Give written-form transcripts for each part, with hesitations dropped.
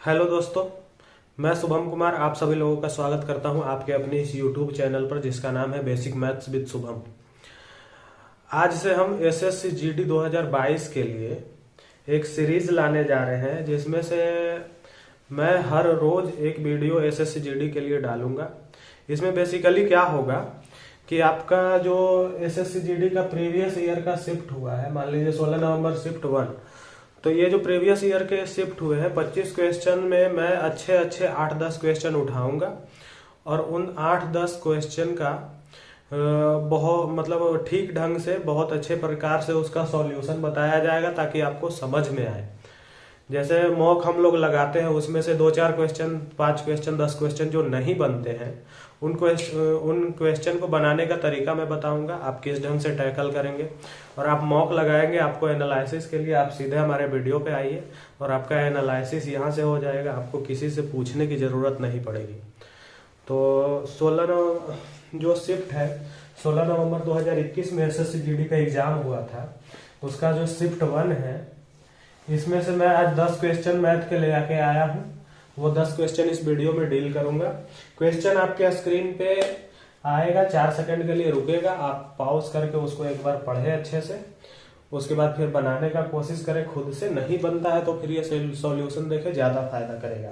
Hello दोस्तों, मैं शुभम कुमार आप सभी लोगों का स्वागत करता हूं आपके अपने इस यूट्यूब चैनल पर जिसका नाम है बेसिक मैथ्स विद शुभम। आज से हम एसएससी जीडी 2022 के लिए एक सीरीज लाने जा रहे हैं जिसमें से मैं हर रोज एक वीडियो एसएससी जीडी के लिए डालूंगा। इसमें बेसिकली क्या होगा कि आपका जो एसएससी जीडी का प्रीवियस ईयर का शिफ्ट हुआ है, मान लीजिए 16 नवंबर शिफ्ट 1, तो ये जो प्रीवियस ईयर के शिफ्ट हुए हैं 25 क्वेश्चन में मैं अच्छे अच्छे 8-10 क्वेश्चन उठाऊंगा और उन 8-10 क्वेश्चन का बहुत मतलब ठीक ढंग से बहुत अच्छे प्रकार से उसका सॉल्यूशन बताया जाएगा ताकि आपको समझ में आए। जैसे मॉक हम लोग लगाते हैं उसमें से 2-4 क्वेश्चन, 5 क्वेश्चन, 10 क्वेश्चन जो नहीं बनते हैं उन क्वेश्चन को बनाने का तरीका मैं बताऊंगा, आप किस ढंग से टैकल करेंगे। और आप मॉक लगाएंगे, आपको एनालिसिस के लिए आप सीधे हमारे वीडियो पे आइए और आपका एनालिसिस यहाँ से हो जाएगा, आपको किसी से पूछने की जरूरत नहीं पड़ेगी। तो 16 जो शिफ्ट है 16 नवंबर 2021 में एसएससी जीडी का एग्जाम हुआ था, उसका जो शिफ्ट 1 है इसमें से मैं आज 10 क्वेश्चन मैथ के ले आके आया हूँ। वो 10 क्वेश्चन इस वीडियो में डील करूंगा। क्वेश्चन आपके स्क्रीन पे आएगा, 4 सेकंड के लिए रुकेगा, आप पॉज करके उसको एक बार पढ़े अच्छे से, उसके बाद फिर बनाने का कोशिश करें खुद से। नहीं बनता है तो फिर ये सॉल्यूशन देखे, ज्यादा फायदा करेगा।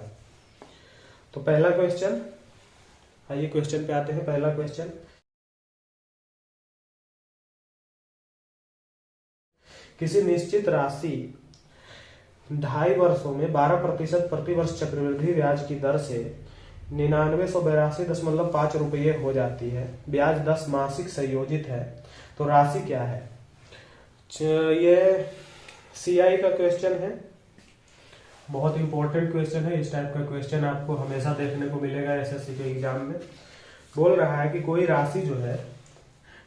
तो पहला क्वेश्चन, आइए क्वेश्चन पे आते हैं। पहला क्वेश्चन, किसी निश्चित राशि 2.5 वर्षों में 12% प्रतिवर्ष चक्रवृद्धि ब्याज की दर से 9982.5 रुपये हो जाती है। ब्याज 10 मासिक संयोजित है, तो राशि क्या है? ये सीआई का क्वेश्चन है, बहुत इंपॉर्टेंट क्वेश्चन है। इस टाइप का क्वेश्चन आपको हमेशा देखने को मिलेगा एसएससी के एग्जाम में। बोल रहा है कि कोई राशि जो है,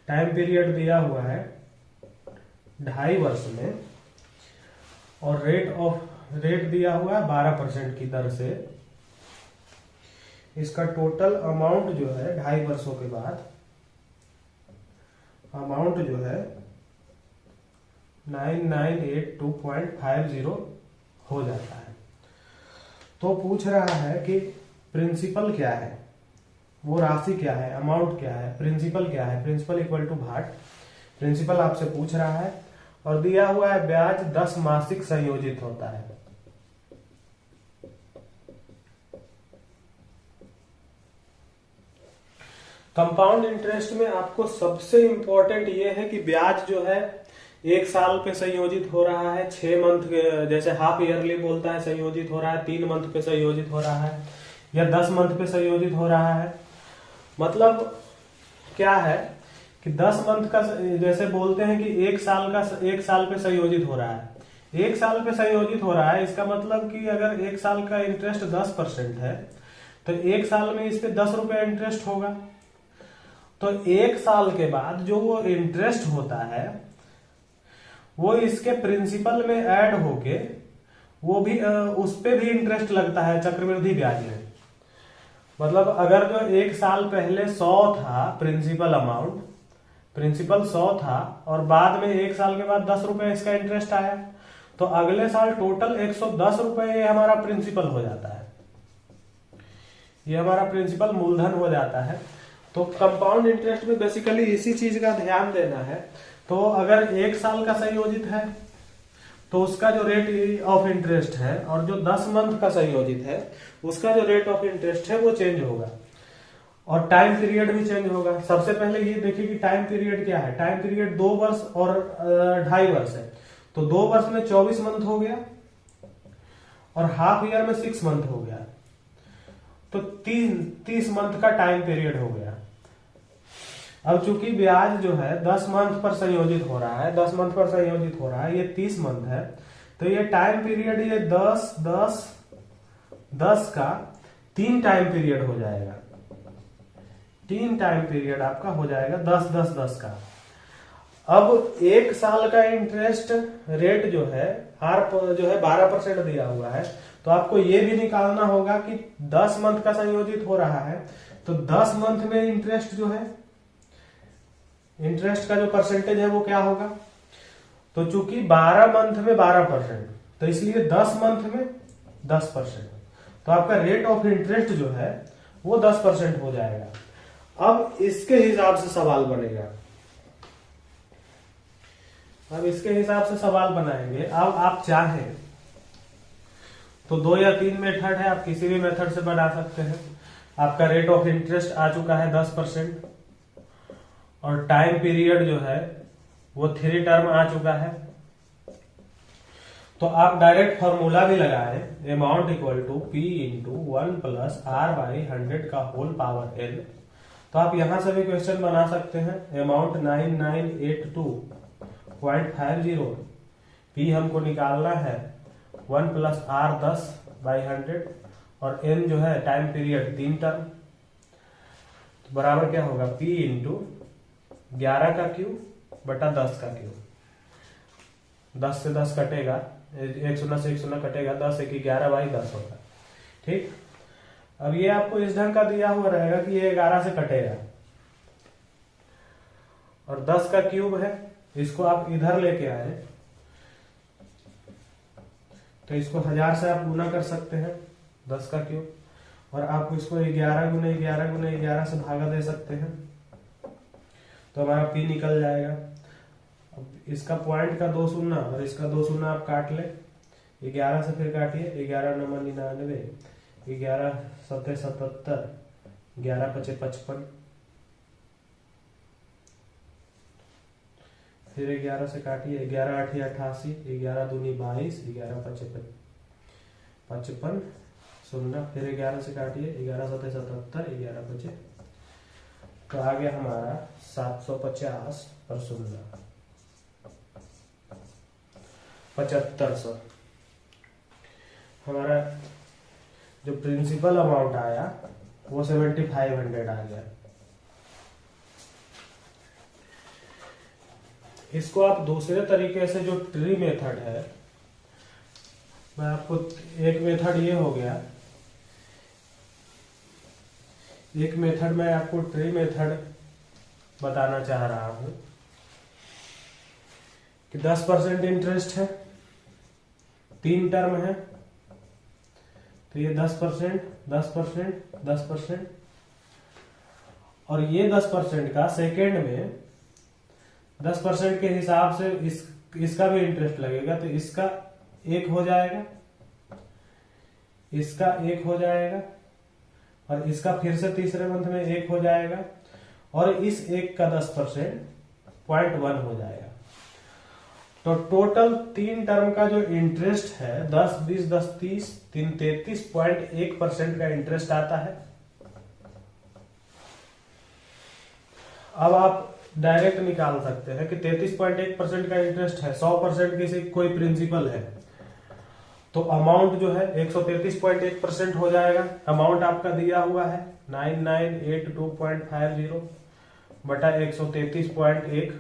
टाइम पीरियड दिया हुआ है 2.5 वर्ष में और रेट दिया हुआ है 12% की दर से। इसका टोटल अमाउंट जो है 2.5 वर्षों के बाद अमाउंट जो है 9982.50 हो जाता है। तो पूछ रहा है कि प्रिंसिपल क्या है, वो राशि क्या है, अमाउंट क्या है, प्रिंसिपल क्या है। प्रिंसिपल इक्वल टू भाट, प्रिंसिपल आपसे पूछ रहा है और दिया हुआ है ब्याज 10 मासिक संयोजित होता है। कंपाउंड इंटरेस्ट में आपको सबसे इंपॉर्टेंट ये है कि ब्याज जो है 1 साल पे संयोजित हो रहा है, 6 मंथ जैसे हाफ ईयरली बोलता है संयोजित हो रहा है, 3 मंथ पे संयोजित हो रहा है या 10 मंथ पे संयोजित हो रहा है। मतलब क्या है कि 10 मंथ का, जैसे बोलते हैं कि 1 साल पे संयोजित हो रहा है, 1 साल पे संयोजित हो रहा है, इसका मतलब कि अगर 1 साल का इंटरेस्ट 10% है तो 1 साल में इस पे 10 रुपए इंटरेस्ट होगा। तो 1 साल के बाद जो वो इंटरेस्ट होता है वो इसके प्रिंसिपल में ऐड होके वो भी उस पे भी इंटरेस्ट लगता है चक्रवृद्धि ब्याज में। मतलब अगर जो 1 साल पहले 100 था प्रिंसिपल अमाउंट, प्रिंसिपल 100 था और बाद में 1 साल के बाद 10 रुपए इसका इंटरेस्ट आया, तो अगले साल टोटल 110 रुपए ये हमारा प्रिंसिपल हो जाता है, ये हमारा प्रिंसिपल मूलधन हो जाता है। तो कंपाउंड इंटरेस्ट में बेसिकली इसी चीज का ध्यान देना है। तो अगर 1 साल का संयोजित है तो उसका जो रेट ऑफ इंटरेस्ट है और जो 10 मंथ का संयोजित है उसका जो रेट ऑफ इंटरेस्ट है वो चेंज होगा और टाइम पीरियड भी चेंज होगा। सबसे पहले ये देखिए कि टाइम पीरियड क्या है। टाइम पीरियड 2 वर्ष और 2.5 वर्ष है, तो 2 वर्ष में 24 मंथ हो गया और हाफ ईयर में 6 मंथ हो गया, तो 30 मंथ का टाइम पीरियड हो गया। अब चूंकि ब्याज जो है 10 मंथ पर संयोजित हो रहा है, 10 मंथ पर संयोजित हो रहा है, ये 30 मंथ है, तो ये टाइम पीरियड ये 10 का 3 टाइम पीरियड हो जाएगा। 3 टाइम पीरियड आपका हो जाएगा 10 का। अब 1 साल का इंटरेस्ट रेट जो है 12% दिया हुआ है, तो आपको ये भी निकालना होगा कि 10 मंथ का संयोजित हो रहा है तो 10 मंथ में इंटरेस्ट जो है, इंटरेस्ट का जो परसेंटेज है वो क्या होगा। तो चूंकि 12 मंथ में 12%, तो इसलिए 10 मंथ में 10%। तो आपका रेट ऑफ इंटरेस्ट जो है वो 10% हो जाएगा। अब इसके हिसाब से सवाल बनेगा, अब इसके हिसाब से सवाल बनाएंगे। अब आप चाहें तो 2 या 3 मेथड है, आप किसी भी मेथड से बना सकते हैं। आपका रेट ऑफ इंटरेस्ट आ चुका है 10% और टाइम पीरियड जो है वो 3 टर्म आ चुका है। तो आप डायरेक्ट फॉर्मूला भी लगाए, amount equal to P into 1 plus R by 100 का होल पावर N। तो आप यहां से भी क्वेश्चन बना सकते हैं। अमाउंट 9982.50, P हमको निकालना है 1 प्लस R 10 बाई 100 और N जो है टाइम पीरियड 3 टर्म। तो बराबर क्या होगा, P इंटू 11 का क्यूब बटा 10 का क्यूब। 10 से 10 कटेगा, 1 शून्य से 1 शून्य कटेगा, 10 1 11 बाई 10 होगा। ठीक, अब ये आपको इस ढंग का दिया हुआ रहेगा कि ये 11 से कटेगा और 10 का क्यूब है, इसको आप इधर लेके आए तो इसको 1000 से आप गुना कर सकते हैं 10 का क्यूब, और आप इसको 11 गुने 11 गुने 11 से भागा दे सकते हैं तो हमारा P निकल जाएगा। अब इसका पॉइंट का 2 शून्य और इसका 2 शून्य आप काट ले, 11 से फिर काटिए, 11 9 99, 11 7 77, 11 5 55, फिर 11 से काटिए, 11 8 88, 11 दूनी 22, 11 5 55 शून्य, फिर 11 से काटिए, 11 7 77, 11 5, तो आ गया हमारा 750 और शून्य 7500। हमारा जो प्रिंसिपल अमाउंट आया वो 7500 आ गया। इसको आप दूसरे तरीके से, जो ट्री मेथड है, मैं आपको एक मेथड ये हो गया, एक मेथड मैं आपको ट्री मेथड बताना चाह रहा हूं कि 10% इंटरेस्ट है, 3 टर्म है, तो ये 10%, 10%, 10%, और ये 10% का सेकेंड में 10% के हिसाब से इसका भी इंटरेस्ट लगेगा, तो इसका 1 हो जाएगा, इसका 1 हो जाएगा, और इसका फिर से तीसरे मंथ में 1 हो जाएगा, और इस 1 का 10% 0.1 हो जाएगा। तो टोटल 3 टर्म का जो इंटरेस्ट है 10 20 10 30 3 33.1% का इंटरेस्ट आता है। अब आप डायरेक्ट निकाल सकते हैं कि 33.1% का इंटरेस्ट है, 100% किसी कोई प्रिंसिपल है, तो अमाउंट जो है 133.1% हो जाएगा। अमाउंट आपका दिया हुआ है 9982.50 बटा 133.1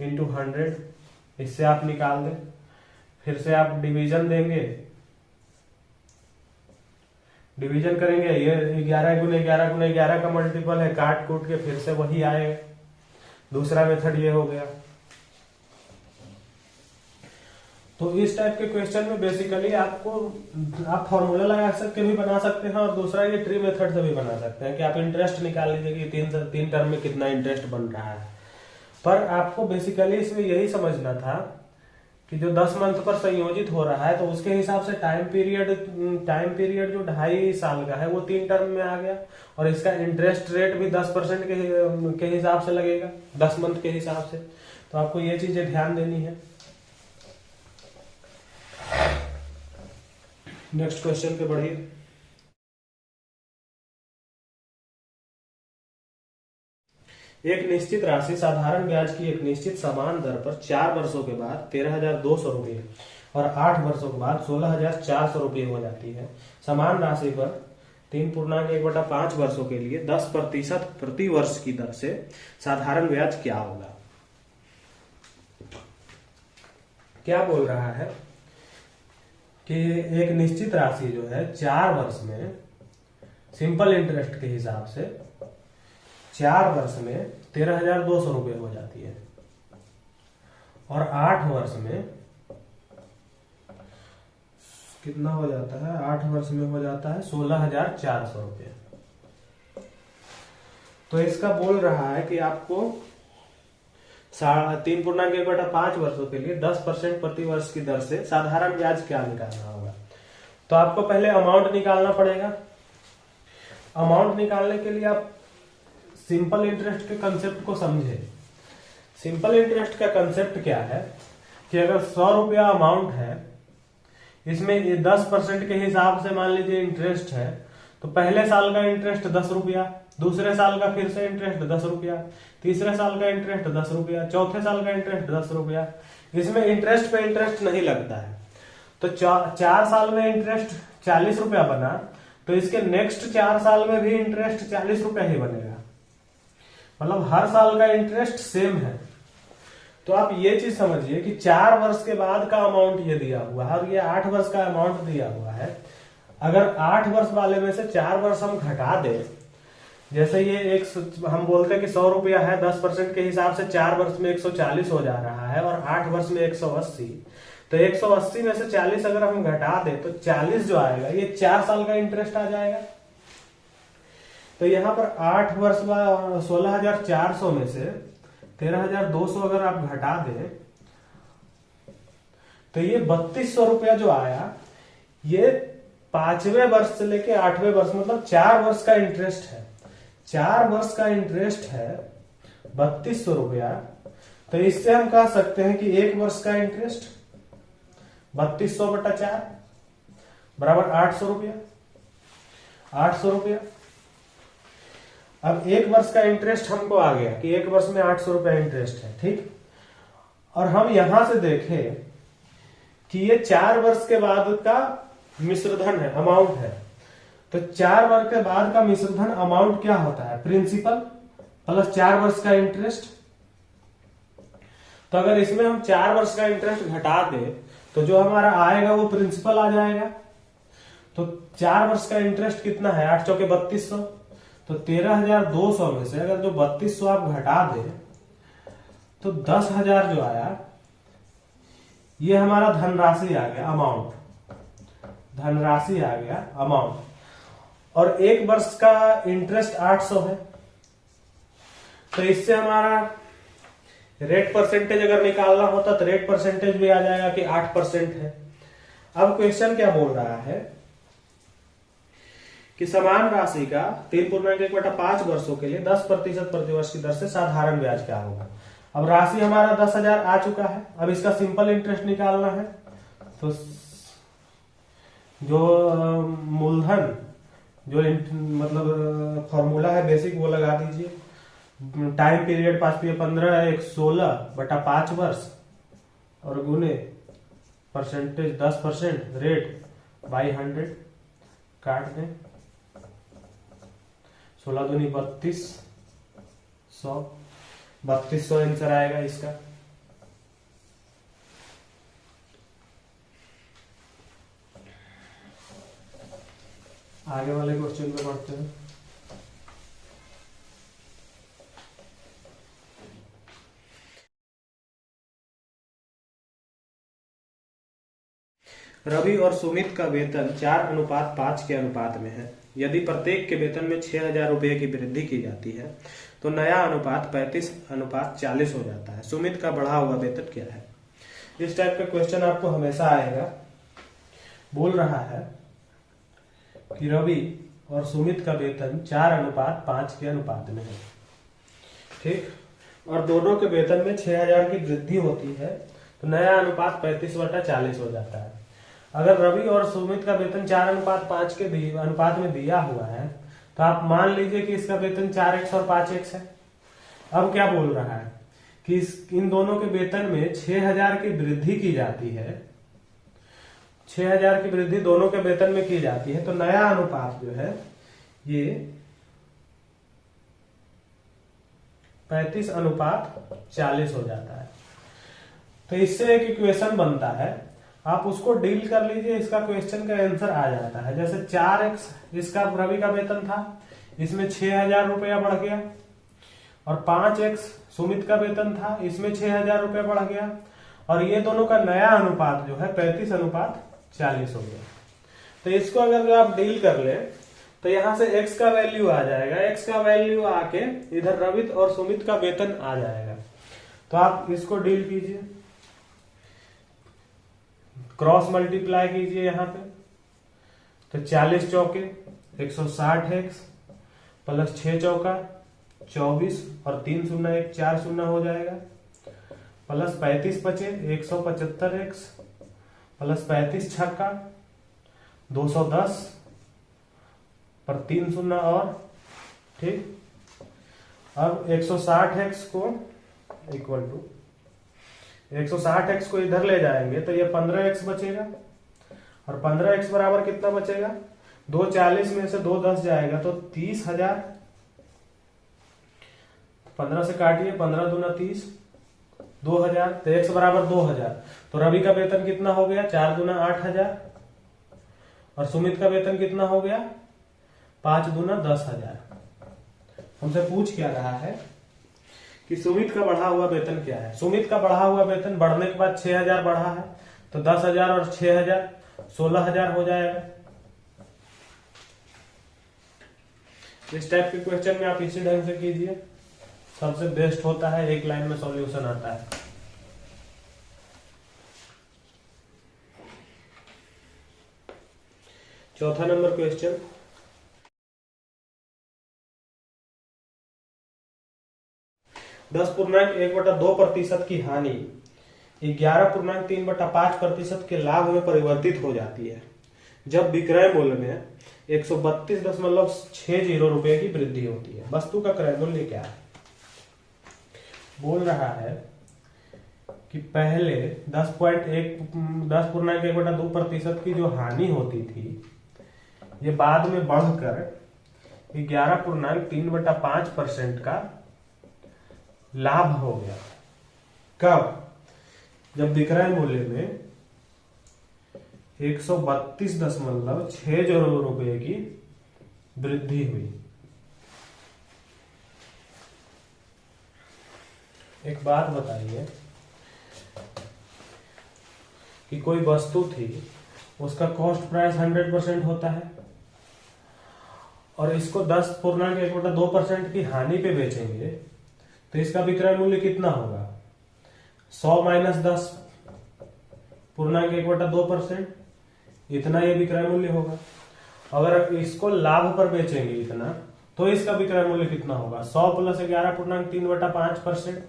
इंटू 100, इससे आप निकाल दें। फिर से आप डिवीजन देंगे, डिवीजन करेंगे, ये 11 गुने 11 गुने 11 का मल्टीपल है, काट कूट के फिर से वही आएगा। दूसरा मेथड ये हो गया। तो इस टाइप के क्वेश्चन में बेसिकली आपको आप फॉर्मूला लगा सकते भी बना सकते हैं, और दूसरा ये ट्री मेथड से भी बना सकते हैं कि आप इंटरेस्ट निकाल लीजिए कि 3 टर्म में कितना इंटरेस्ट बन रहा है। पर आपको बेसिकली इसमें यही समझना था कि जो 10 मंथ पर संयोजित हो रहा है तो उसके हिसाब से टाइम पीरियड जो 2.5 साल का है वो 3 टर्म में आ गया, और इसका इंटरेस्ट रेट भी 10% के हिसाब से लगेगा 10 मंथ के हिसाब से। तो आपको ये चीजें ध्यान देनी है। नेक्स्ट क्वेश्चन पे बढ़िए। एक निश्चित राशि साधारण ब्याज की एक निश्चित समान दर पर 4 वर्षों के बाद 13,200 रुपये और 8 वर्षों के बाद 16,400 रुपये हो जाती है। समान राशि पर 3.1/5 वर्षों के लिए 10% प्रति वर्ष की दर से साधारण ब्याज क्या होगा। क्या बोल रहा है कि एक निश्चित राशि जो है 4 वर्ष में सिंपल इंटरेस्ट के हिसाब से 4 वर्ष में 13,200 रुपये हो जाती है, और 8 वर्ष में कितना हो जाता है, 8 वर्ष में हो जाता है 16,400 रुपये। तो इसका बोल रहा है कि आपको 3.1/5 वर्षों के लिए 10% प्रति वर्ष की दर से साधारण ब्याज क्या निकालना होगा। तो आपको पहले अमाउंट निकालना पड़ेगा। अमाउंट निकालने के लिए आप सिंपल इंटरेस्ट के कंसेप्ट को समझे। सिंपल इंटरेस्ट का कंसेप्ट क्या है कि अगर 100 रुपया अमाउंट है, इसमें ये 10% के हिसाब से मान लीजिए इंटरेस्ट है, तो पहले साल का इंटरेस्ट 10 रुपया, दूसरे साल का फिर से इंटरेस्ट 10 रुपया, तीसरे साल का इंटरेस्ट 10 रुपया, चौथे साल का इंटरेस्ट 10 रुपया। इसमें इंटरेस्ट पे इंटरेस्ट नहीं लगता है। तो 4 साल में इंटरेस्ट 40 रुपया बना, तो इसके नेक्स्ट 4 साल में भी इंटरेस्ट 40 रुपया ही बनेगा। मतलब हर साल का इंटरेस्ट सेम है। तो आप ये चीज समझिए कि 4 वर्ष के बाद का अमाउंट ये दिया हुआ है और ये 8 वर्ष का अमाउंट दिया हुआ है। अगर 8 वर्ष वाले में से 4 वर्ष हम घटा दें, जैसे ये हम बोलते हैं कि 100 रुपया है, 10% के हिसाब से 4 वर्ष में 140 हो जा रहा है और 8 वर्ष में 180। तो 180 में से 40 अगर हम घटा दें तो 40 जो आएगा ये 4 साल का इंटरेस्ट आ जाएगा। तो यहाँ पर 8 वर्ष बाद 16,400 में से 13,200 अगर आप घटा दें तो ये 3,200 रुपया जो आया, ये 5वें वर्ष से लेके 8वें वर्ष मतलब 4 वर्ष का इंटरेस्ट है। 4 वर्ष का इंटरेस्ट है 3,200 रुपया। तो इससे हम कह सकते हैं कि 1 वर्ष का इंटरेस्ट 3,200/4 बराबर 800 रुपया। 800 रुपया। अब 1 वर्ष का इंटरेस्ट हमको आ गया कि 1 वर्ष में 800 रुपया इंटरेस्ट है, ठीक। और हम यहां से देखें कि ये 4 वर्ष के बाद का मिश्रधन है, अमाउंट है। तो 4 वर्ष के बाद का मिश्रधन अमाउंट क्या होता है, प्रिंसिपल प्लस 4 वर्ष का इंटरेस्ट। तो अगर इसमें हम 4 वर्ष का इंटरेस्ट घटा दें तो जो हमारा आएगा वो प्रिंसिपल आ जाएगा। तो 4 वर्ष का इंटरेस्ट कितना है, 8 चौके 3200। तो 13,200 में से अगर जो 3200 आप घटा दें तो 10,000 जो आया ये हमारा धनराशि आ गया, अमाउंट। धनराशि आ गया, अमाउंट। और 1 वर्ष का इंटरेस्ट 800 है। तो इससे हमारा रेट परसेंटेज अगर निकालना होता तो रेट परसेंटेज भी आ जाएगा कि 8% है। अब क्वेश्चन क्या बोल रहा है कि समान राशि का 3.1/5 वर्षों के लिए 10% प्रतिवर्ष की दर से साधारण ब्याज क्या होगा। अब राशि हमारा 10,000 आ चुका है। अब इसका सिंपल इंटरेस्ट निकालना है। तो जो मूलधन जो मतलब फॉर्मूला है बेसिक वो लगा दीजिए। टाइम पीरियड 5×15 116/5 वर्ष और गुने परसेंटेज 10% रेट बाई 100 काट दें। 16 दूनी 3200 3200 आंसर आएगा इसका। आगे वाले क्वेश्चन पे बढ़ते हैं। रवि और सुमित का वेतन 4:5 के अनुपात में है। यदि प्रत्येक के वेतन में 6,000 रुपये की वृद्धि की जाती है तो नया अनुपात 35:40 हो जाता है। सुमित का बढ़ा हुआ वेतन क्या है। इस टाइप का क्वेश्चन आपको हमेशा आएगा। बोल रहा है कि रवि और सुमित का वेतन 4:5 के अनुपात में है, ठीक। और दोनों के वेतन में 6,000 की वृद्धि होती है तो नया अनुपात 35/40 हो जाता है। अगर रवि और सुमित का वेतन 4:5 के अनुपात में दिया हुआ है तो आप मान लीजिए कि इसका वेतन 4x और 5x है। अब क्या बोल रहा है कि इन दोनों के वेतन में 6,000 की वृद्धि की जाती है। 6,000 की वृद्धि दोनों के वेतन में की जाती है तो नया अनुपात जो है ये 35:40 हो जाता है। तो इससे एक इक्वेशन बनता है, आप उसको डील कर लीजिए, इसका क्वेश्चन का आंसर आ जाता है। जैसे 4x इसका रवि का वेतन था, इसमें 6,000 रुपया बढ़ गया, और 5x सुमित का वेतन था, इसमें 6,000 रुपया बढ़ गया, और ये दोनों का नया अनुपात जो है 35:40 40 हो गया। तो इसको अगर जो आप डील कर ले तो यहां से x का वैल्यू आ जाएगा, x का वैल्यू आके इधर रवित और सुमित का वेतन आ जाएगा। तो आप इसको डील कीजिए, क्रॉस मल्टीप्लाई कीजिए यहां पे। तो 40 चौके 160x प्लस 6 चौका 24 और 3 शून्य 1 4 शून्य हो जाएगा, प्लस 35 बचे 175x प्लस 35 छक्का 210 पर 3 शून्य और ठीक। अब 160x को इक्वल टू 160x को इधर ले जाएंगे तो ये 15x बचेगा, और 15x बराबर कितना बचेगा, 2 40 में से 2 10 जाएगा तो 30,000। 15 से काटिए, 15 दूना 30, 2000। तो x बराबर 2000। तो रवि का वेतन कितना हो गया, 4 दूना 8000, और सुमित का वेतन कितना हो गया, 5 दूना 10,000। हमसे पूछ क्या रहा है कि सुमित का बढ़ा हुआ वेतन क्या है। सुमित का बढ़ा हुआ वेतन बढ़ने के बाद 6000 बढ़ा है, तो 10,000 और 6000 16,000 हो जाएगा। इस टाइप के क्वेश्चन में आप इसी ढंग से कीजिए, सबसे बेस्ट होता है, एक लाइन में सॉल्यूशन आता है। चौथा नंबर क्वेश्चन, 10.1/2% की हानि 11.3/5% के लाभ में परिवर्तित हो जाती है जब विक्रय मूल्य में 132.60 रुपए की वृद्धि होती है। वस्तु का क्रय मूल्य क्या है? बोल रहा है कि पहले 10.1/2% की जो हानि होती थी ये बाद में बढ़कर 11.3/5% का लाभ हो गया। कब? जब विक्रय मूल्य में 132.60 रुपए की वृद्धि हुई। एक बात बताइए कि कोई वस्तु थी, उसका कॉस्ट प्राइस 100% होता है, और इसको 10.1/2% की हानि पे बेचेंगे तो इसका विक्रय मूल्य कितना होगा? 100 माइनस 10.1/2%, इतना ये विक्रय मूल्य होगा। अगर इसको लाभ पर बेचेंगे इतना, तो इसका विक्रय मूल्य कितना होगा? 100 प्लस 11.3/5%।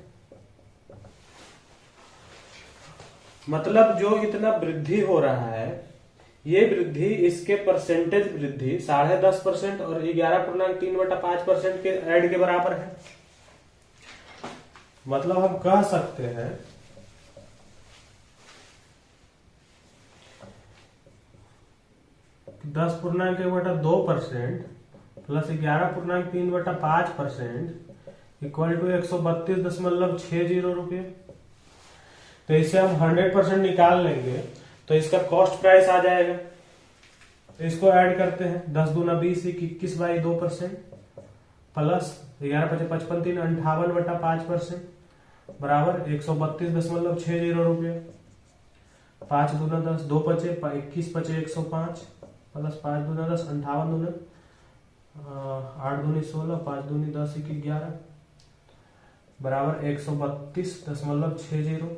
मतलब जो इतना वृद्धि हो रहा है, ये वृद्धि इसके परसेंटेज वृद्धि 10.5% और 11.3/5% के ऐड के बराबर है। मतलब हम कह सकते हैं 10.1/2% प्लस 11.3/5% इक्वल टू 132.60 रुपये। तो इसे हम 100% निकाल लेंगे तो इसका कॉस्ट प्राइस आ जाएगा। तो इसको ऐड करते हैं, 10 दूना 20 21/2% प्लस 11 5 55 3 58/5% बराबर 132.60 रुपये। 5 दूना 10, 2 बचे 21 बचे 105 प्लस 5 दूना 10 58 दूना 8 दूनी 16 5 दूनी 10 11 बराबर 132.60।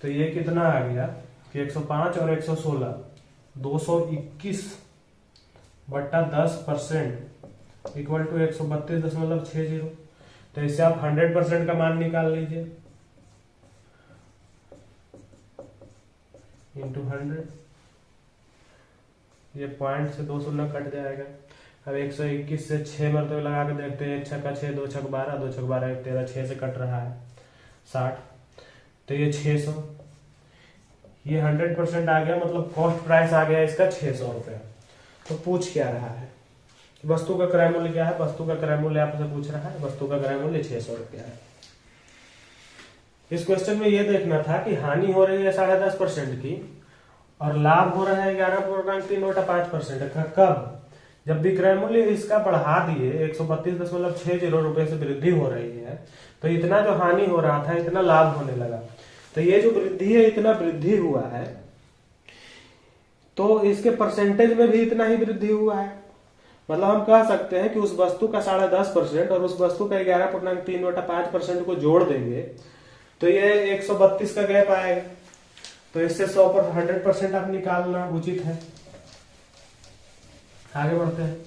तो ये कितना आ गया कि 105 और 116 221/10% इक्वल टू 132.60। तो इससे आप 100% का मान निकाल लीजिए इंटू 100। ये पॉइंट से 2 शून्य कट जाएगा। अब 121 से 6 मरतबे लगा के देखते हैं, 1 छक्का 6 2 छक 12 2 छक 12 1 13 6 से कट रहा है 60। तो ये 600, ये 100% आ गया, मतलब कॉस्ट प्राइस आ गया इसका 600 रुपया। तो पूछ क्या रहा है, वस्तु का क्रय मूल्य क्या है? वस्तु का क्रय मूल्य आपसे पूछ रहा है, वस्तु का क्रय मूल्य 600 रुपया है। इस क्वेश्चन में यह देखना था कि हानि हो रही है 10.5% की और लाभ हो रहा है 11.3/5%। कब? जब विक्रय मूल्य इसका बढ़ा दिए 132.60 रुपए से वृद्धि हो रही है, तो इतना जो हानि हो रहा था इतना लाभ होने लगा। तो ये जो वृद्धि है, इतना वृद्धि हुआ है, तो इसके परसेंटेज में भी इतना ही वृद्धि हुआ है। मतलब हम कह सकते हैं कि उस वस्तु का 10.5% और उस वस्तु का 11.3/5% को जोड़ देंगे तो ये 132 का गैप आएगा। तो इससे 100% आप निकालना उचित है। आगे बढ़ते हैं।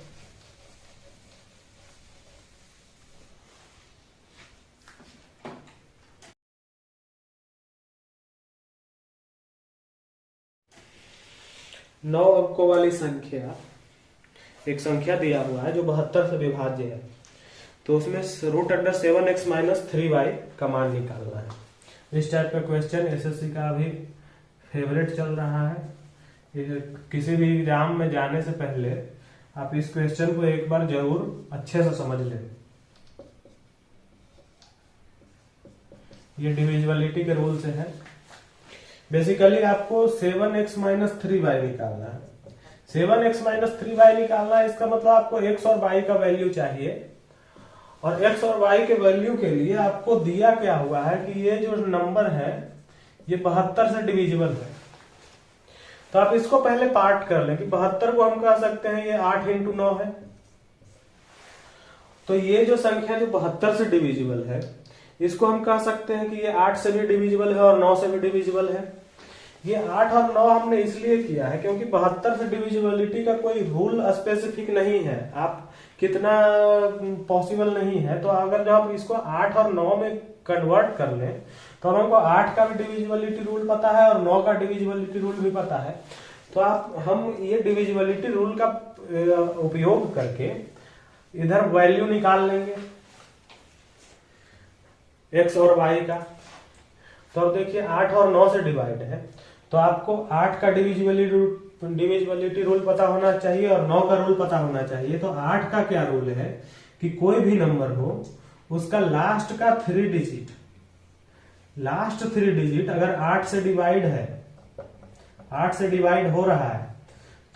नौ अंकों वाली संख्या, एक संख्या दिया हुआ है जो 72 से विभाज्य है, तो उसमें √7x-3y का मान निकालना है। इस टाइप का क्वेश्चन एसएससी का अभी फेवरेट चल रहा है। किसी भी एग्जाम में जाने से पहले आप इस क्वेश्चन को एक बार जरूर अच्छे से समझ लें। ये डिविजिबिलिटी के रूल से है। बेसिकली आपको 7x-3y निकालना है। 7x-3y निकालना है, इसका मतलब आपको x और y का वैल्यू चाहिए, और x और y के वैल्यू के लिए आपको दिया क्या हुआ है कि ये जो नंबर है ये 72 से डिविजिबल है। तो आप इसको पहले पार्ट कर लें कि 72 को हम कह सकते हैं ये 8 × 9 है। तो ये जो संख्या जो 72 से डिविजिबल है, इसको हम कह सकते हैं कि ये 8 से भी डिविजिबल है और 9 से भी डिविजिबल है। ये 8 और 9 हमने इसलिए किया है क्योंकि 72 से डिविजिबिलिटी का कोई रूल स्पेसिफिक नहीं है, आप कितना पॉसिबल नहीं है। तो अगर जब हम इसको 8 और 9 में कन्वर्ट कर लें तो हमको 8 का भी डिविजिबिलिटी रूल पता है और 9 का डिविजिबिलिटी रूल भी पता है। तो हम ये डिविजिबिलिटी रूल का उपयोग करके इधर वैल्यू निकाल लेंगे x और y का। तो अब देखिए 8 और 9 से डिवाइड है, तो आपको 8 का डिविजिबिलिटी रूल पता होना चाहिए और 9 का रूल पता होना चाहिए। तो 8 का क्या रूल है कि कोई भी नंबर हो उसका लास्ट का 3 डिजिट, लास्ट 3 डिजिट अगर 8 से डिवाइड है, 8 से डिवाइड हो रहा है,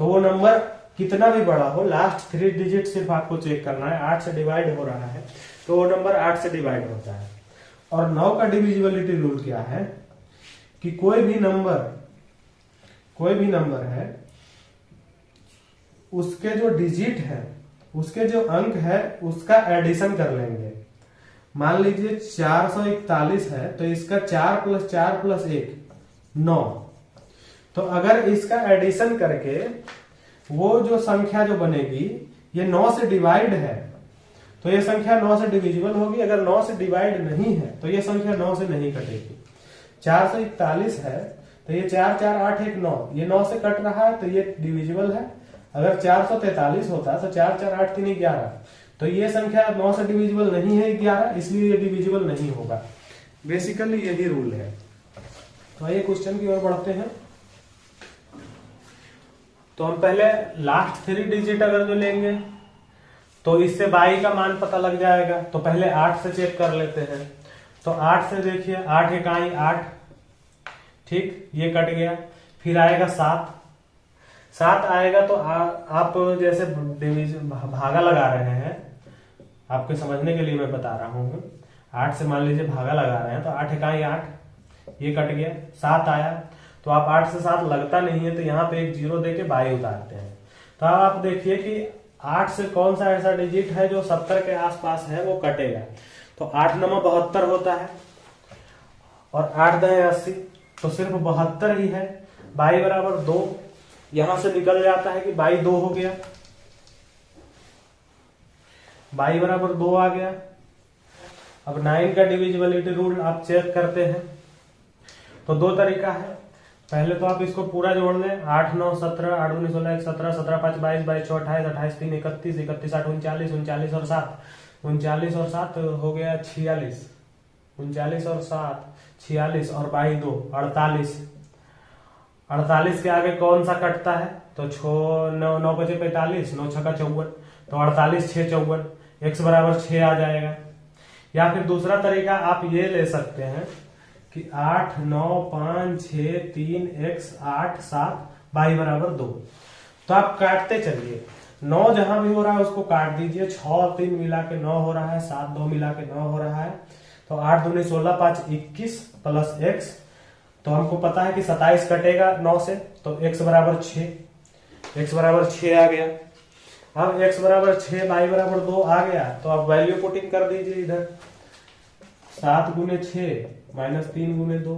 तो वो नंबर कितना भी बड़ा हो, लास्ट 3 डिजिट सिर्फ आपको चेक करना है। 8 से डिवाइड हो रहा है तो वो नंबर 8 से डिवाइड होता है। और 9 का डिविजिबिलिटी रूल क्या है कि कोई भी नंबर है, उसके जो डिजिट है, उसके जो अंक है, उसका एडिशन कर लेंगे। मान लीजिए 441 है तो इसका 4 + 4 + 1 9। तो अगर इसका एडिशन करके वो जो संख्या जो बनेगी ये 9 से डिवाइड है तो ये संख्या 9 से डिविजिबल होगी। अगर 9 से डिवाइड नहीं है तो ये संख्या 9 से नहीं कटेगी। 441 है तो ये 4 4 8 1 9, ये 9 से कट रहा है तो ये डिविजिबल है। अगर 443 होता तो 4 4 8 3 11, तो ये संख्या 9 से डिविजिबल नहीं है 11, इसलिए ये डिविजिबल नहीं होगा। बेसिकली यही रूल है। तो आइए क्वेश्चन की ओर बढ़ते हैं। तो हम पहले लास्ट 3 डिजिट अगर जो लेंगे तो इससे y का मान पता लग जाएगा। तो पहले 8 से चेक कर लेते हैं। तो 8 से देखिए 8 इकाई 8, ठीक, ये कट गया। फिर आएगा 7 आएगा तो आप जैसे डिवीजन भागा लगा रहे हैं, आपके समझने के लिए मैं बता रहा हूं। 8 से मान लीजिए भागा लगा रहे हैं तो 8 इकाई 8, ये कट गया। 7 आया तो आप 8 से 7 लगता नहीं है तो यहाँ पे एक 0 देके y उतारते हैं। तो अब आप देखिए कि 8 से कौन सा ऐसा डिजिट है जो 70 के आसपास है, वो कटेगा। तो 8 9 72 होता है और 8 10 80, तो सिर्फ 72 ही है। y = 2, यहां से निकल जाता है कि y 2 हो गया, y = 2 आ गया। अब 9 का डिविजिबिलिटी रूल आप चेक करते हैं तो 2 तरीका है। पहले तो आप इसको पूरा जोड़ लें, 8 9 17, 8 19 16 1 17, 17 5 22, 22 6 28, 28 3 31, 31 8 39, 39 और 7, 39 और 7 हो गया 46, 39 और 7 46 और 22 2 48। 48 के आगे कौन सा कटता है तो 9 9 5 45, 9 6 54, तो 48 6 54, x = 6 आ जाएगा। या फिर दूसरा तरीका आप ये ले सकते हैं कि 8 9 5 6 3 x 8 7 y = 2। तो आप काटते चलिए, 9 जहां भी हो रहा है उसको काट दीजिए। 6 और 3 मिला के 9 हो रहा है, 7 2 मिला के 9 हो रहा है। तो 8 दूनी 16 5 21 प्लस x तो हमको पता है कि 27 कटेगा 9 से, तो x बराबर 6, x बराबर 6 आ गया। अब x बराबर 6, y बराबर 2 आ गया, तो अब वैल्यू पुटिंग कर दीजिए इधर। 7 गुने 6 माइनस 3 गुने 2,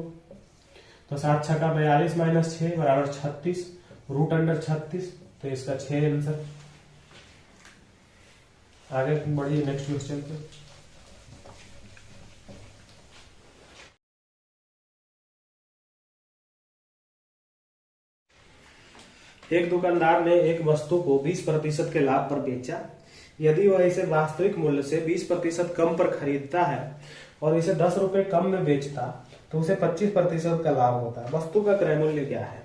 तो 7 छक्का 42 माइनस 6 बराबर 36, रूट अंडर 36, तो इसका 6 आंसर। आगे बढ़िए नेक्स्ट क्वेश्चन पे। एक दुकानदार ने एक वस्तु को 20% के लाभ पर बेचा। यदि वह इसे वास्तविक मूल्य से 20% कम पर खरीदता है और इसे 10 रुपए कम में बेचता, तो उसे 25% का लाभ होता है। वस्तु का क्रय मूल्य क्या है?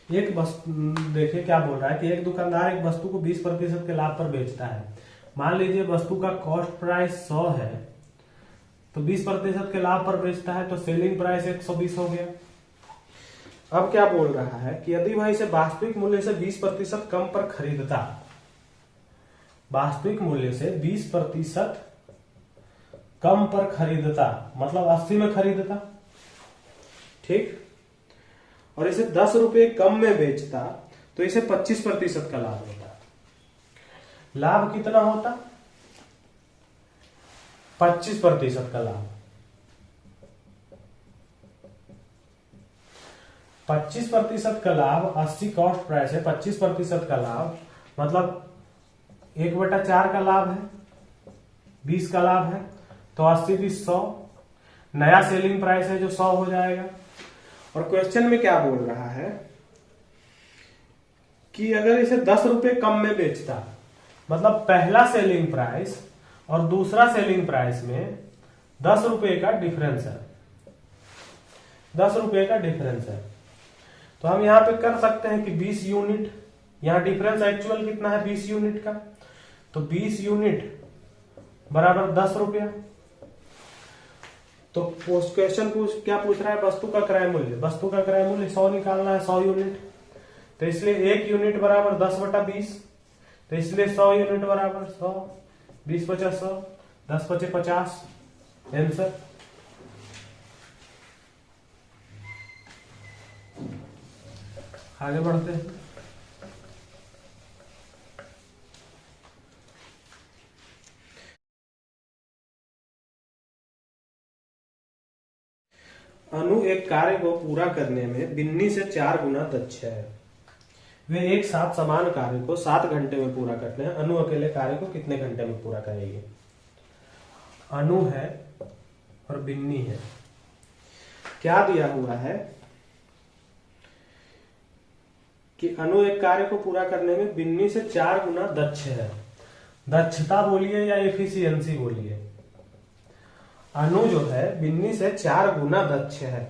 एक वस्तु देखिए क्या बोल रहा है कि एक दुकानदार एक वस्तु को 20% के लाभ पर बेचता है। मान लीजिए वस्तु का कॉस्ट प्राइस 100 है, तो 20% के लाभ पर बेचता है, तो सेलिंग प्राइस 120 हो गया। अब क्या बोल रहा है कि यदि वह इसे वास्तविक मूल्य से 20% कम पर खरीदता, वास्तविक मूल्य से 20% कम पर खरीदता, मतलब 80 में खरीदता, ठीक, और इसे 10 रुपए कम में बेचता, तो इसे 25% का लाभ होता। लाभ कितना होता? 25% का लाभ। 25% का लाभ, 80 कॉस्ट प्राइस है, 25% का लाभ मतलब 1/4 का लाभ है, 20 का लाभ है, तो 80 20 100, नया सेलिंग प्राइस है जो 100 हो जाएगा। और क्वेश्चन में क्या बोल रहा है कि अगर इसे 10 रुपए कम में बेचता, मतलब पहला सेलिंग प्राइस और दूसरा सेलिंग प्राइस में 10 रुपए का डिफरेंस है, 10 रुपए का डिफरेंस है, तो हम यहां पे कर सकते हैं कि 20 यूनिट, यहां डिफरेंस एक्चुअल कितना है 20 यूनिट का, तो 20 यूनिट बराबर 10 रुपया। तो क्वेश्चन क्या पूछ रहा है? वस्तु का क्रय मूल्य, वस्तु का क्रय मूल्य 100 निकालना है, 100 यूनिट, तो इसलिए 1 यूनिट बराबर 10/20, तो इसलिए 100 यूनिट बराबर 100, 20 × 100, 10 × 50 आंसर। आगे बढ़ते हैं। अनु एक कार्य को पूरा करने में बिन्नी से 4 गुना दक्ष है। वे एक साथ समान कार्य को 7 घंटे में पूरा करते हैं। अनु अकेले कार्य को कितने घंटे में पूरा करेगी? अनु है और बिन्नी है। क्या दिया हुआ है कि अनु एक कार्य को पूरा करने में बिन्नी से 4 गुना दक्ष है। दक्षता बोलिए या एफिशिएंसी बोलिए, अनु जो है बिन्नी से 4 गुना दक्ष है।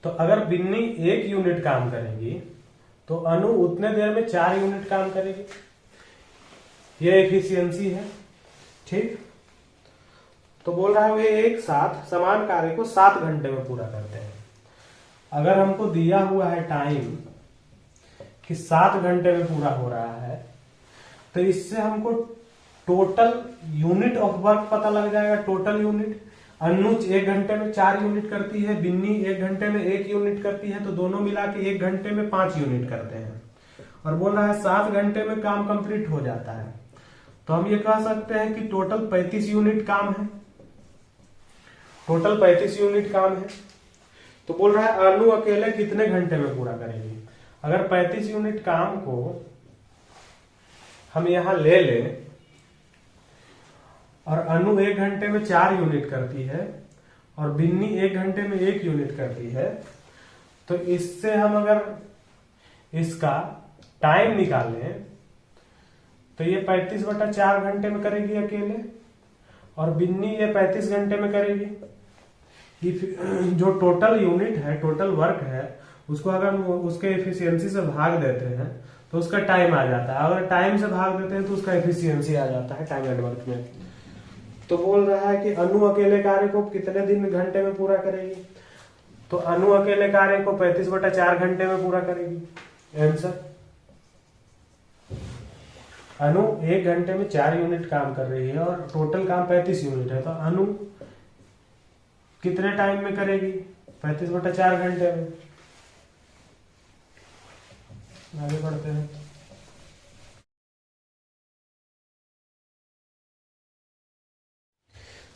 तो अगर बिन्नी 1 यूनिट काम करेगी तो अनु उतने देर में 4 यूनिट काम करेगी, यह एफिशिएंसी है, ठीक। तो बोल रहा है वे एक साथ समान कार्य को 7 घंटे में पूरा करते हैं। अगर हमको दिया हुआ है टाइम कि 7 घंटे में पूरा हो रहा है, तो इससे हमको टोटल यूनिट ऑफ वर्क पता लग जाएगा। टोटल यूनिट, अनु 1 घंटे में 4 यूनिट करती है, बिन्नी 1 घंटे में 1 यूनिट करती है, तो दोनों मिला के 1 घंटे में 5 यूनिट करते हैं। और बोल रहा है 7 घंटे में काम कंप्लीट हो जाता है, तो हम ये कह सकते हैं कि टोटल 35 यूनिट काम है, टोटल 35 यूनिट काम है। तो बोल रहा है अनु अकेले कितने घंटे में पूरा करेगी? अगर 35 यूनिट काम को हम यहां ले लें और अनु 1 घंटे में 4 यूनिट करती है और बिन्नी 1 घंटे में 1 यूनिट करती है, तो इससे हम अगर इसका टाइम निकालें तो ये 35/4 घंटे में करेगी अकेले, और बिन्नी ये 35 घंटे में करेगी। जो टोटल यूनिट है, टोटल वर्क है, उसको अगर उसके एफिशिएंसी से भाग देते हैं तो उसका टाइम आ जाता है। अगर टाइम से भाग देते हैं तो उसका एफिशिएंसी आ जाता है टाइम एंड वर्क में। तो बोल रहा है कि अनु अकेले कार्य को कितने दिन घंटे में पूरा करेगी? तो अनु अकेले कार्य को 35/4 घंटे में पूरा करेगी। आंसर, अनु 1 घंटे में 4 यूनिट काम कर रही है और टोटल काम 35 यूनिट है, तो अनु कितने टाइम में करेगी? 35/4 घंटे में। आगे बढ़ते हैं।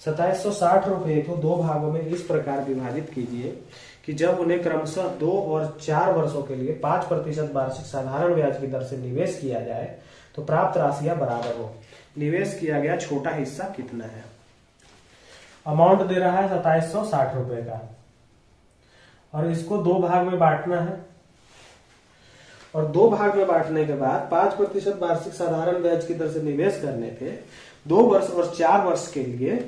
2760 रुपए को दो भागों में इस प्रकार विभाजित कीजिए कि जब उन्हें क्रमशः 2 और 4 वर्षों के लिए 5% वार्षिक साधारण ब्याज की दर से निवेश किया जाए तो प्राप्त राशियां बराबर हो। निवेश किया गया छोटा हिस्सा कितना है? अमाउंट दे रहा है 2760 रुपए का और इसको दो भाग में बांटना है और दो भाग में बांटने के बाद 5% वार्षिक साधारण ब्याज की दर से निवेश करने पे 2 वर्ष और 4 वर्ष के लिए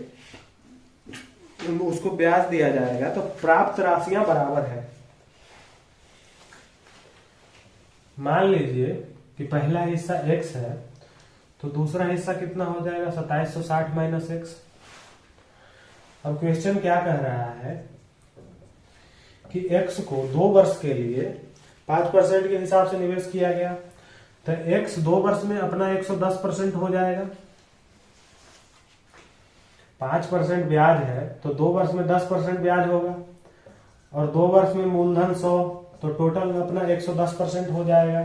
उसको ब्याज दिया जाएगा तो प्राप्त राशियां बराबर है। मान लीजिए कि पहला हिस्सा x है तो दूसरा हिस्सा कितना हो जाएगा? 2760 माइनस x। अब क्वेश्चन क्या कह रहा है कि x को 2 वर्ष के लिए 5% के हिसाब से निवेश किया गया तो x 2 वर्ष में अपना 110% हो जाएगा। 5% ब्याज है तो 2 वर्ष में 10% ब्याज होगा और 2 वर्ष में मूलधन 100 तो टोटल अपना 110% हो जाएगा।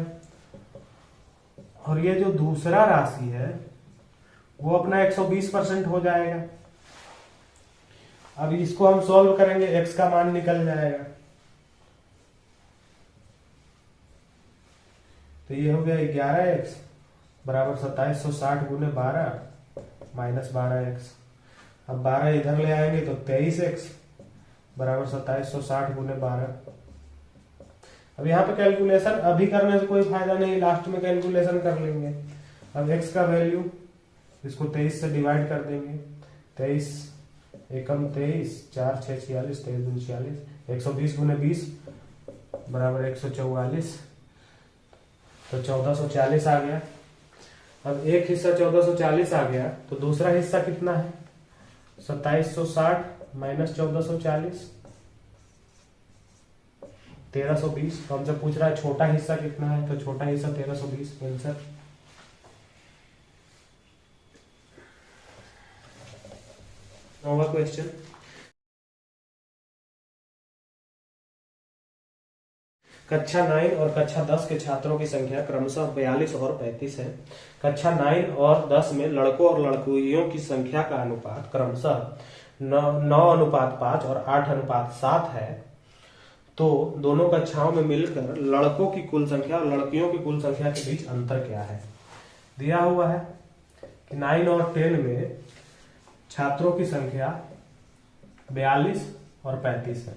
और ये जो दूसरा राशि है वो अपना 120% हो जाएगा। अब इसको हम सॉल्व करेंगे, x का मान निकल जाएगा तो ये हो गया 11x बराबर 2760 गुने 12 माइनस 12x। अब 12 इधर ले आएंगे तो 23x बराबर 2760 गुने 12। अब यहाँ पे कैलकुलेशन अभी करने से कोई फायदा नहीं, लास्ट में कैलकुलेशन कर लेंगे। अब x का वैल्यू इसको 23 से डिवाइड कर देंगे। 23 एकम 23 4 6 46 23 दूनी 46 120 गुने 20 बराबर 144 तो 1440 आ गया। अब एक हिस्सा 1440 आ गया तो दूसरा हिस्सा कितना है? 2760 माइनस 1440 1320। तो हमसे पूछ रहा है छोटा हिस्सा कितना है तो छोटा हिस्सा 1320 आंसर। नौवां क्वेश्चन, कक्षा 9 और कक्षा 10 के छात्रों की संख्या क्रमशः 42 और 35 है। कक्षा 9 और 10 में लड़कों और लड़कियों की संख्या का अनुपात क्रमशः 9:5 और 8:7 है। तो दोनों कक्षाओं में मिलकर लड़कों की कुल संख्या और लड़कियों की कुल संख्या के बीच अंतर क्या है? दिया हुआ है कि 9 और 10 में छात्रों की संख्या 42 और 35 है।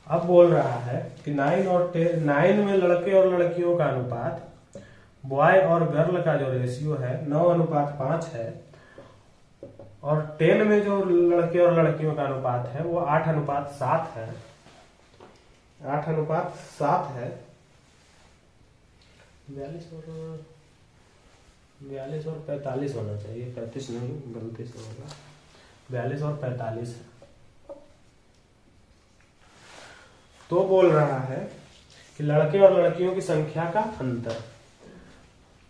अब बोल रहा है कि 9 में लड़के और लड़कियों का अनुपात बॉय और गर्ल का जो रेशियो है 9:5 है और 10 में जो लड़के और लड़कियों का अनुपात है वो 8:7 है। 8:7 है। 42 और 45 होना चाहिए, 35 नहीं, गलती से होगा। 42 और 45 है। तो बोल रहा है कि लड़के और लड़कियों की संख्या का अंतर।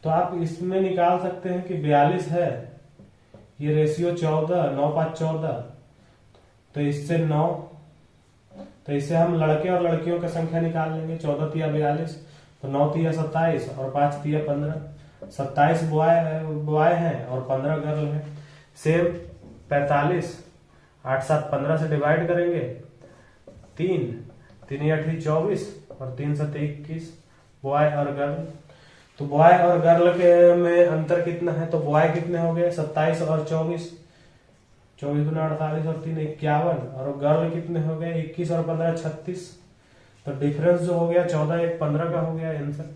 तो आप इसमें निकाल सकते हैं कि 42 है, ये रेशियो 14 9:5 14 तो इससे 9 तो इससे हम लड़के और लड़कियों की संख्या निकाल लेंगे। 14 तिया 42 तो 9 तिया 27 और 5 तिया 15। 27 बॉय है और 15 गर्ल है। सेम 45 8 7 15 से डिवाइड करेंगे 3 3 8 24 और 3 7 21 बॉय और गर्ल। तो बॉय और गर्ल के में अंतर कितना है? तो बॉय कितने हो गए? 27 और 24 24 गुना 48 और 3 51 और गर्ल कितने हो गए? 21 और 15 36। तो डिफरेंस जो हो गया 14 1 15 का हो गया आंसर।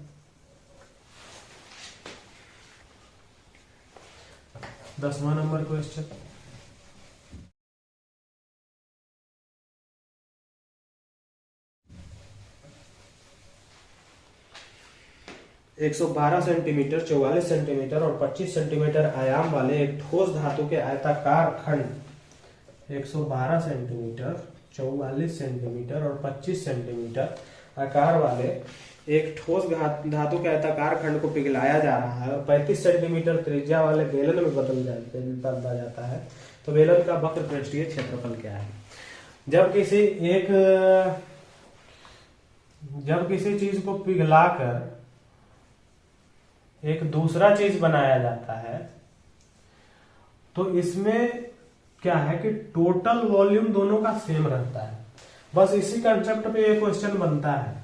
दसवां नंबर क्वेश्चन, एक 112 सेंटीमीटर 44 सेंटीमीटर और 25 सेंटीमीटर आयाम वाले एक ठोस धातु के आयताकार खंड 112 सेंटीमीटर 44 सेंटीमीटर और 25 सेंटीमीटर आकार वाले एक ठोस धातु के आयताकार खंड को पिघलाया जा रहा है और 35 सेंटीमीटर त्रिज्या वाले बेलन में बदला जाता है। तो बेलन का वक्र पृष्ठीय क्षेत्रफल क्या है? जब किसी एक जब किसी चीज को पिघलाकर एक दूसरा चीज बनाया जाता है तो इसमें क्या है कि टोटल वॉल्यूम दोनों का सेम रहता है। बस इसी कंसेप्ट पे ये क्वेश्चन बनता है।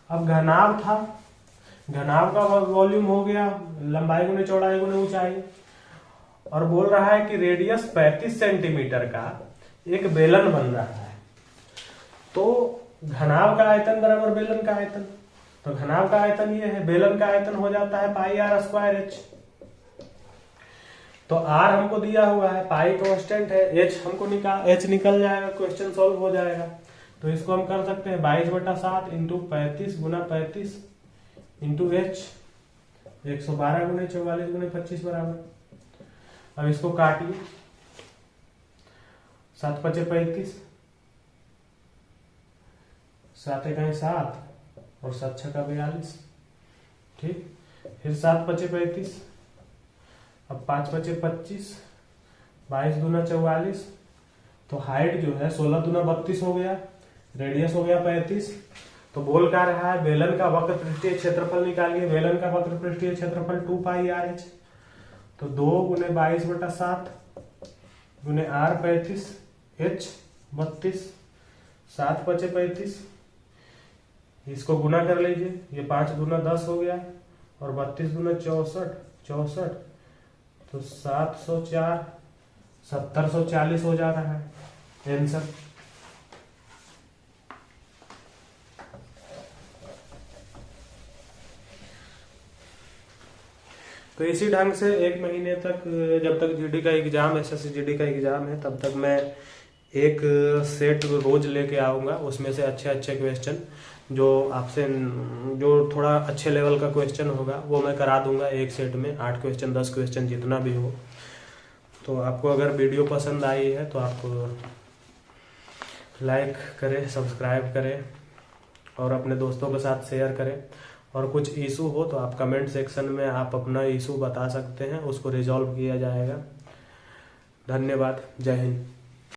अब घनाभ था, घनाभ का वॉल्यूम हो गया लंबाई गुने चौड़ाई गुने ऊंचाई, और बोल रहा है कि रेडियस 35 सेंटीमीटर का एक बेलन बन रहा है। तो घनाभ का आयतन बराबर बेलन का आयतन, तो घनाभ का आयतन ये है, बेलन का आयतन हो जाता है पाई आर स्क्वायर एच। तो आर हमको दिया हुआ है, पाई कांस्टेंट है, एच हमको एच निकल जाएगा, क्वेश्चन सॉल्व हो जाएगा। तो इसको हम कर सकते हैं 22/7 इंटू 35 गुना 35 इंटू एच, 112 गुने 44 गुने 25 बराबर। अब इसको काटिए, 7 × 5 = 35, 7 × 1 = 7 और 7 × 6 = 42। ठीक, फिर 7 × 5 = 35, अब 5 × 5 = 25, 22 दूना 44। तो हाइट जो है 16 दूना 32 हो गया, रेडियस हो गया 35। तो बोल क्या रहा है, बेलन का वक्र पृष्ठीय क्षेत्रफल निकालिए। बेलन का वक्र पृष्ठीय क्षेत्रफल 2πr/h। तो 2 × 22/7 गुने r 35 h 32, 7 × 5 = 35। इसको गुना कर लीजिए, ये 5 दूना 10 हो गया और 32 दूना 64, तो 704, 1740 हो जा रहा है आंसर। तो इसी ढंग से 1 महीने तक, जब तक जीडी का एग्जाम, एसएससी जीडी का एग्जाम है, तब तक मैं एक सेट रोज लेके आऊंगा। उसमें से अच्छे अच्छे क्वेश्चन जो आपसे, जो थोड़ा अच्छे लेवल का क्वेश्चन होगा वो मैं करा दूंगा एक सेट में, 8 क्वेश्चन 10 क्वेश्चन जितना भी हो। तो आपको अगर वीडियो पसंद आई है तो आप लाइक करें, सब्सक्राइब करें और अपने दोस्तों के साथ शेयर करें। और कुछ इशू हो तो आप कमेंट सेक्शन में आप अपना इशू बता सकते हैं, उसको रिजॉल्व किया जाएगा। धन्यवाद, जय हिंद।